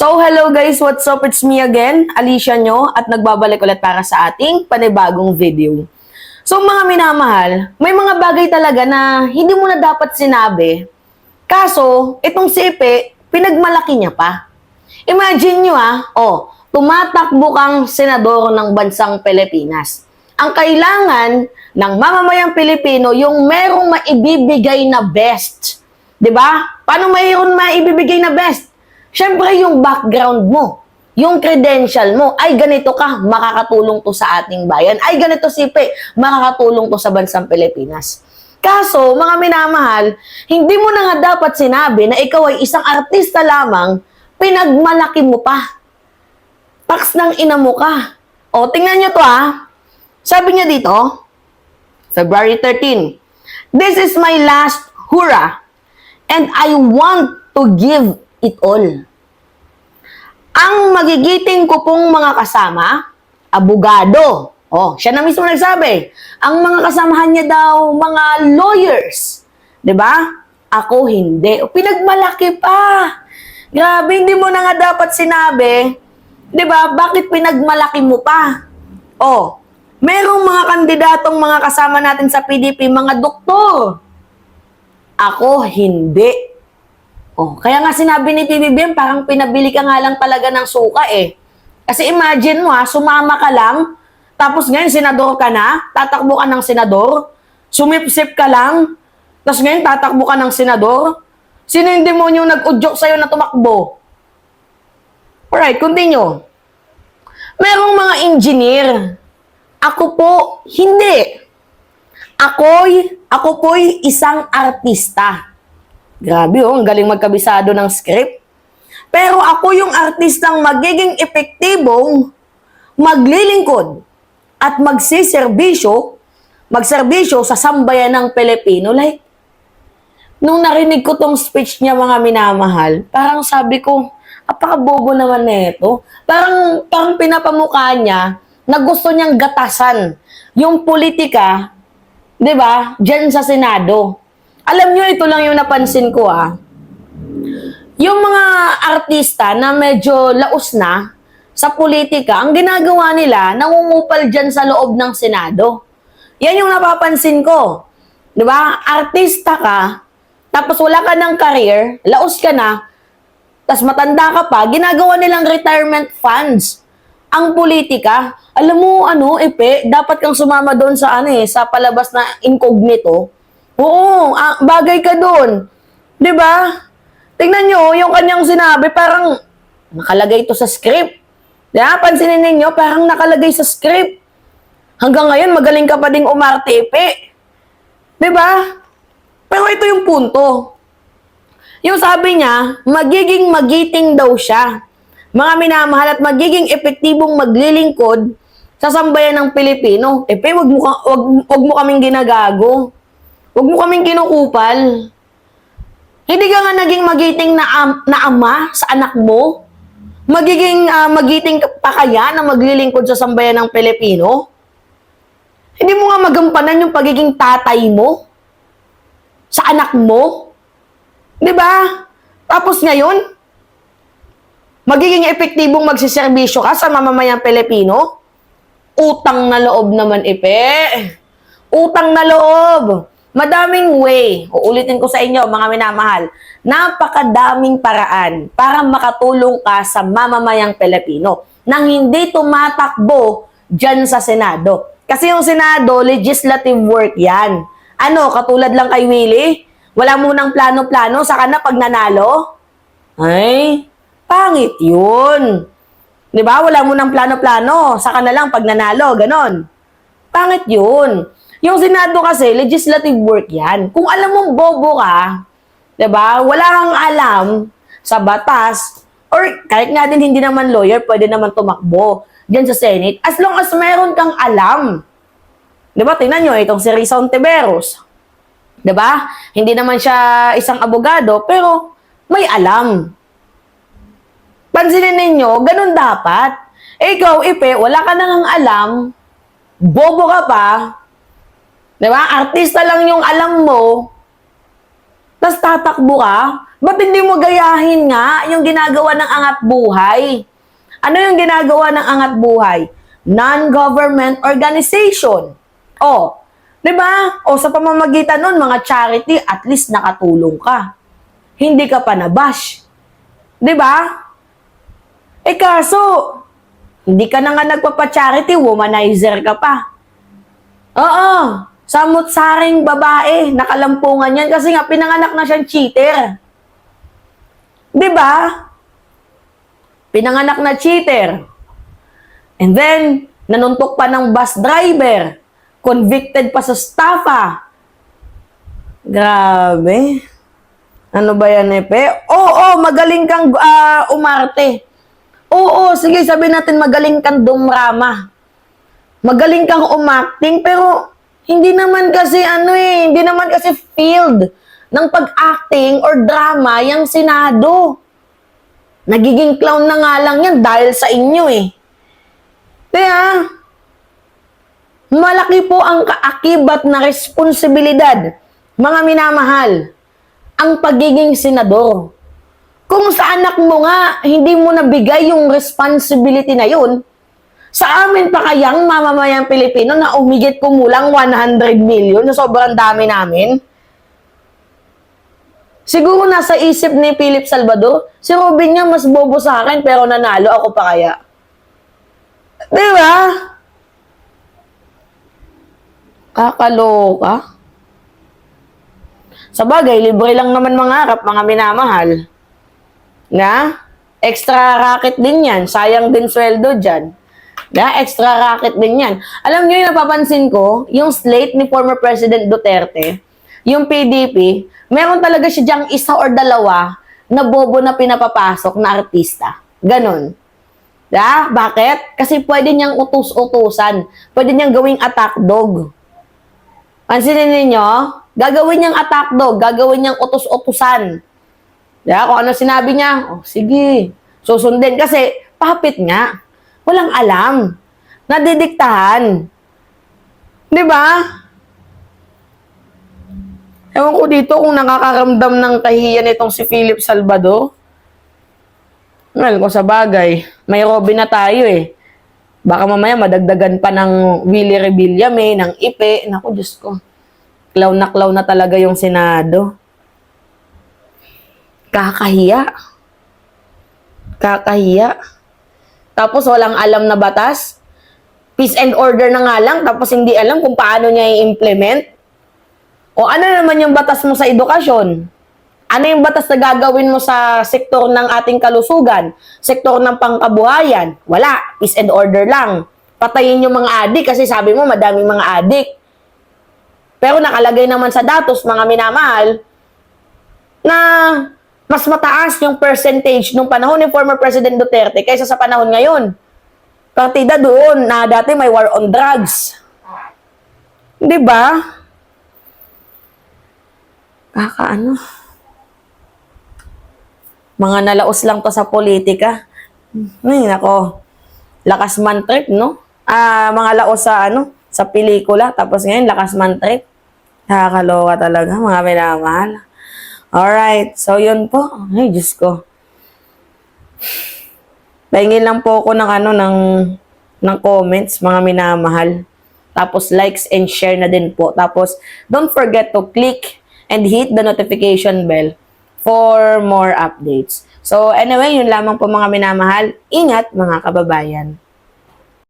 So, hello guys, what's up? It's me again, Alicia nyo, at nagbabalik ulit para sa ating panibagong video. So, mga minamahal, may mga bagay talaga na hindi mo na dapat sinabi. Kaso, itong si Ipe, pinagmalaki niya pa. Imagine nyo tumatakbo kang senador ng bansang Pilipinas. Ang kailangan ng mamamayang Pilipino, yung merong maibibigay na best. 'Di ba? Paano mayroon maibibigay na best? Siyempre, yung background mo, yung credential mo, ay ganito ka, makakatulong to sa ating bayan. Ay ganito sipe, makakatulong to sa bansang Pilipinas. Kaso, mga minamahal, hindi mo na nga dapat sinabi na ikaw ay isang artista lamang, pinagmalaki mo pa. Tax ng ina mo ka. O, tingnan nyo to Sabi niya dito, February 13, "This is my last hurrah, and I want to give it all. Ang magigiting ko pong mga kasama, abogado." Oh, siya na mismo nagsabi. Ang mga kasamahan niya daw, mga lawyers. 'Di ba? Ako hindi. Pinagmalaki pa. Grabe, hindi mo na nga dapat sinabi. 'Di ba? Bakit pinagmalaki mo pa? Oh, merong mga kandidatong mga kasama natin sa PDP, mga doktor. Ako hindi. Oh, kaya nga sinabi ni PBBM, parang pinabili ka nga lang talaga ng suka eh. Kasi imagine mo sumama ka lang, tapos ngayon senador ka na, tatakbo ka ng senador, sumipsip ka lang, tapos ngayon tatakbo ka ng senador. Sino yung demonyo nag-udyok sa'yo na tumakbo? Alright, continue. Merong mga engineer. Ako po, hindi. Ako po'y isang artista. Grabe ang galing magkabisado ng script. Pero ako yung artistang magiging epektibong maglilingkod at magserbisyo sa sambayan ng Pilipino. Like, nung narinig ko tong speech niya, mga minamahal, parang sabi ko, apakabobo naman nito. Parang pinapamukha niya na gusto niyang gatasan yung politika, di ba, dyan sa Senado. Alam nyo, ito lang yung napansin ko Yung mga artista na medyo laos na sa politika, ang ginagawa nila, nangungupal dyan sa loob ng Senado. Yan yung napapansin ko. Di ba? Artista ka, tapos wala ka ng career, laos ka na, tapos matanda ka pa, ginagawa nilang retirement funds. Ang politika, alam mo, Epe, dapat kang sumama doon sa sa palabas na incognito. Oo, bagay ka doon. 'Di ba? Tingnan nyo, yung kanyang sinabi, parang nakalagay to sa script. Diba? Pansinin ninyo, parang nakalagay sa script. Hanggang ngayon, magaling ka pa ding umarte-epe. 'Di ba? Pero ito yung punto. Yung sabi niya, magiging magiting daw siya. Mga minamahal, at magiging epektibong maglilingkod sa sambayan ng Pilipino. Epe, wag mo kaming ginagago. Huwag mo kaming kinukupal. Hindi ka nga naging magiting na ama sa anak mo? Magiging magiting pa kaya na maglilingkod sa sambayan ng Pilipino? Hindi mo nga magampanan yung pagiging tatay mo sa anak mo? Di ba? Tapos ngayon, magiging epektibong magsiservisyo ka sa mamamayang Pilipino? Utang na loob naman, Ipe. Utang na loob. Madaming way, uulitin ko sa inyo mga minamahal, napakadaming paraan para makatulong ka sa mamamayang Pilipino nang hindi tumatakbo dyan sa Senado. Kasi yung Senado, legislative work yan. Katulad lang kay Willie? Wala munang plano-plano, saka na pag nanalo? Ay, pangit yun. Diba? Wala munang plano-plano, saka na lang pag nanalo, ganon. Pangit yun. Yung Senado kasi, legislative work yan. Kung alam mong bobo ka, diba, wala kang alam sa batas, or kahit nga din hindi naman lawyer, pwede naman tumakbo dyan sa Senate, as long as meron kang alam. Diba, tingnan nyo, itong si Risa Ontiveros. Diba, hindi naman siya isang abogado, pero may alam. Pansinin ninyo, ganun dapat. Ikaw, Ipe, wala ka nang alam, bobo ka pa, diba? Artista lang yung alam mo, tas tatakbo ka? Ba't hindi mo gayahin nga yung ginagawa ng Angat Buhay? Ano yung ginagawa ng Angat Buhay? Non-government organization. O, di ba? O sa pamamagitan nun, mga charity, at least nakatulong ka. Hindi ka pa nabash. Di ba? Eh kaso, hindi ka na nga nagpapa-charity, womanizer ka pa. Oo, samot-saring babae, nakalampungan yan kasi nga pinanganak na siyang cheater. Di ba? Pinanganak na cheater. And then, nanuntok pa ng bus driver. Convicted pa sa staffa. Grabe. Ano ba yan, Epe? Oo, magaling kang umarte. Oo, sige, sabihin natin magaling kang dumrama. Magaling kang umacting, pero hindi naman kasi hindi naman kasi field ng pag-acting or drama yung Senado. Nagiging clown na nga lang yan dahil sa inyo eh. Kaya, malaki po ang kaakibat na responsibilidad, mga minamahal, ang pagiging senador. Kung sa anak mo nga, hindi mo nabigay yung responsibility na yun, sa amin pa kayang mamamayang Pilipino na umigit kumulang 100 million, na sobrang dami namin? Siguro nasa isip ni Philip Salvador, si Robin nga mas bobo sa akin pero nanalo ako pa kaya. Di ba? Kakaloka. Sa bagay, libre lang naman mangarap, mga minamahal. Na? Extra racket din yan. Sayang din sweldo dyan. Na? Extra racket din yan. Alam nyo yung napapansin ko, yung slate ni former President Duterte, yung PDP, meron talaga siya dyang isa or dalawa na bobo na pinapapasok na artista. Ganon. Da? Bakit? Kasi pwede niyang utus-utusan. Pwede niyang gawing attack dog. Pansinin ninyo, gagawin niyang attack dog, gagawin niyang utus-utusan. Da? Kung ano sinabi niya, oh, sige, susundin. Kasi, papit nga. Walang alam. Nadidiktahan. Di ba? Ewan ko dito kung nakakaramdam ng kahiyan itong si Philip Salvador. Well, kung sa bagay, may Robin na tayo eh. Baka mamaya madagdagan pa ng Willie Revillame, ng Ipe. Naku, Diyos ko. Clown na talaga yung Senado. Kakahiya. Kakahiya. Tapos walang alam na batas. Peace and order na nga lang, tapos hindi alam kung paano niya i-implement. O ano naman yung batas mo sa edukasyon? Ano yung batas na gagawin mo sa sektor ng ating kalusugan? Sektor ng pangkabuhayan? Wala. Peace and order lang. Patayin yung mga adik kasi sabi mo madaming mga adik. Pero nakalagay naman sa datos, mga minamahal, na mas mataas yung percentage nung panahon ni former President Duterte kaysa sa panahon ngayon. Partida doon na dati may war on drugs. Di ba? Kakaano? Mga nalaos lang to sa politika. Ay, nako. Lakas man trip, no? Mga laos sa sa pelikula. Tapos ngayon, lakas man trip. Nakakaloka talaga, mga minamahal. Alright. So, yun po. Ay, Diyos ko. Pahingin lang po ako ng comments, mga minamahal. Tapos, likes and share na din po. Tapos, don't forget to click and hit the notification bell for more updates. So, anyway, yun lamang po mga minamahal. Ingat, mga kababayan.